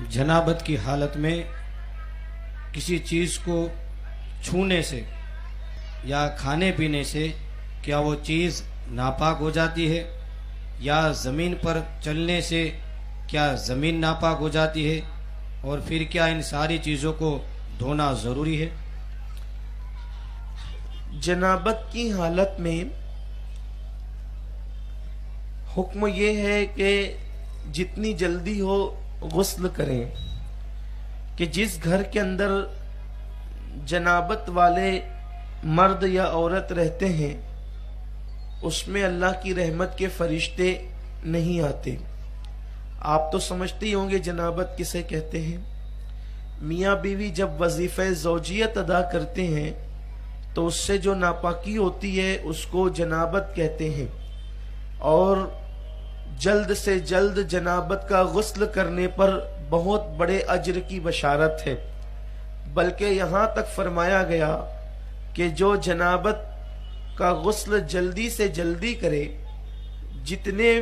जनाबत की हालत में किसी चीज़ को छूने से या खाने पीने से क्या वो चीज़ नापाक हो जाती है, या ज़मीन पर चलने से क्या ज़मीन नापाक हो जाती है, और फिर क्या इन सारी चीज़ों को धोना ज़रूरी है? जनाबत की हालत में हुक्म ये है कि जितनी जल्दी हो गुस्ल करें, कि जिस घर के अंदर जनाबत वाले मर्द या औरत रहते हैं उसमें अल्लाह की रहमत के फरिश्ते नहीं आते। आप तो समझते ही होंगे जनाबत किसे कहते हैं। मियाँ बीवी जब वजीफे ज़ौजियत अदा करते हैं तो उससे जो नापाकी होती है उसको जनाबत कहते हैं, और जल्द से जल्द जनाबत का गुस्ल करने पर बहुत बड़े अज्र की बशारत है। बल्कि यहाँ तक फरमाया गया कि जो जनाबत का गुस्ल जल्दी से जल्दी करे, जितने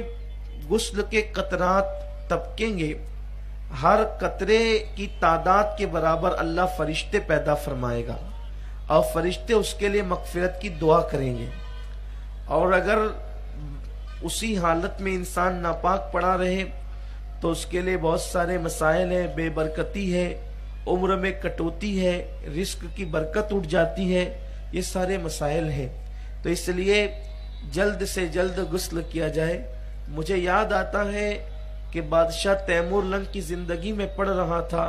गुस्ल के कतरात टपकेंगे हर कतरे की तादाद के बराबर अल्लाह फरिश्ते पैदा फरमाएगा, और फरिश्ते उसके लिए मगफिरत की दुआ करेंगे। और अगर उसी हालत में इंसान नापाक पड़ा रहे तो उसके लिए बहुत सारे मसाइल है, बेबरकती है, उम्र में कटौती है, रिस्क की बरकत उठ जाती है, ये सारे मसाइल हैं। तो इसलिए जल्द से जल्द गुस्ल किया जाए। मुझे याद आता है कि बादशाह तैमूर लंग की जिंदगी में पढ़ रहा था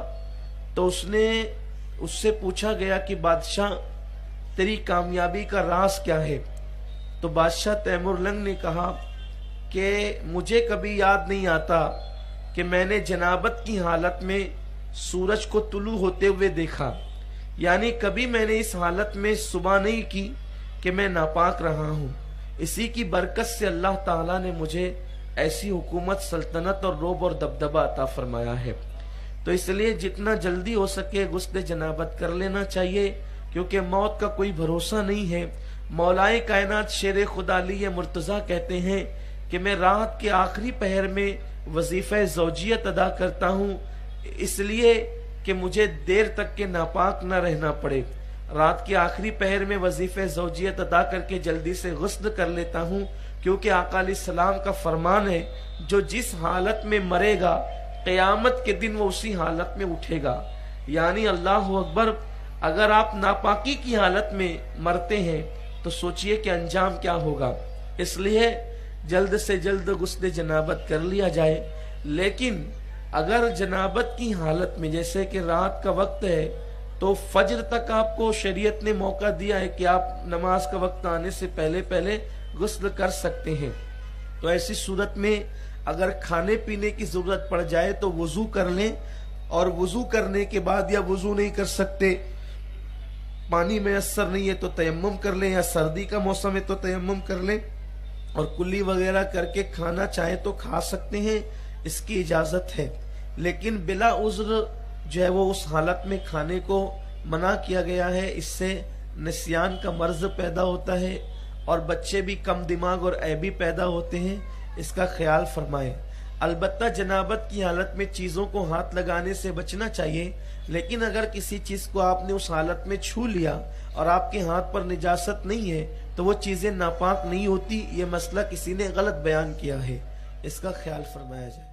तो उससे पूछा गया कि बादशाह तेरी कामयाबी का राज क्या है। तो बादशाह तैमूर लंग ने कहा कि मुझे कभी याद नहीं आता कि मैंने जनाबत की हालत में सूरज को तुलू होते हुए देखा, यानी कभी मैंने इस हालत में सुबह नहीं की कि मैं नापाक रहा हूँ। इसी की बरकत से अल्लाह ताला ने मुझे ऐसी हुकूमत, सल्तनत और रोब और दबदबा अता फरमाया है। तो इसलिए जितना जल्दी हो सके गुस्ल जनाबत कर लेना चाहिए, क्योंकि मौत का कोई भरोसा नहीं है। मौलाए कायनात शेर खुदाली मुर्तज़ा कहते हैं कि मैं रात के आखिरी पहर में वजीफे ज़ौजियत अदा करता हूँ इसलिए कि मुझे देर तक के नापाक न रहना पड़े। रात के आखिरी पहर में वजीफे ज़ौजियत अदा करके जल्दी से गुस्ल कर लेता हूँ, क्योंकि आका अलैहिस्सलाम का फरमान है जो जिस हालत में मरेगा क़यामत के दिन वो उसी हालत में उठेगा। यानी अल्लाह अकबर, अगर आप नापाकी की हालत में मरते हैं तो सोचिए कि अंजाम क्या होगा। इसलिए जल्द से जल्द गुस्ल जनाबत कर लिया जाए। लेकिन अगर जनाबत की हालत में, जैसे कि रात का वक्त है, तो फज्र तक आपको शरीयत ने मौका दिया है कि आप नमाज का वक्त आने से पहले पहले गुस्ल कर सकते हैं। तो ऐसी सूरत में अगर खाने पीने की जरूरत पड़ जाए तो वुजू कर लें, और वुजू करने के बाद, या वुजू नहीं कर सकते, पानी मैसर नहीं है तो तयम्मुम कर लें, या सर्दी का मौसम है तो तयम्मुम कर लें, और कुल्ली वगैरह करके खाना चाहे तो खा सकते हैं, इसकी इजाजत है। लेकिन बिला उज्र जो है वो उस हालत में खाने को मना किया गया है। इससे निस्यान का मर्ज पैदा होता है और बच्चे भी कम दिमाग और ऐबी पैदा होते हैं, इसका ख्याल फरमाएं। अलबत्ता जनाबत की हालत में चीज़ों को हाथ लगाने से बचना चाहिए, लेकिन अगर किसी चीज़ को आपने उस हालत में छू लिया और आपके हाथ पर निजासत नहीं है तो वो चीज़ें नापाक नहीं होती। ये मसला किसी ने गलत बयान किया है, इसका ख्याल फरमाया जाए।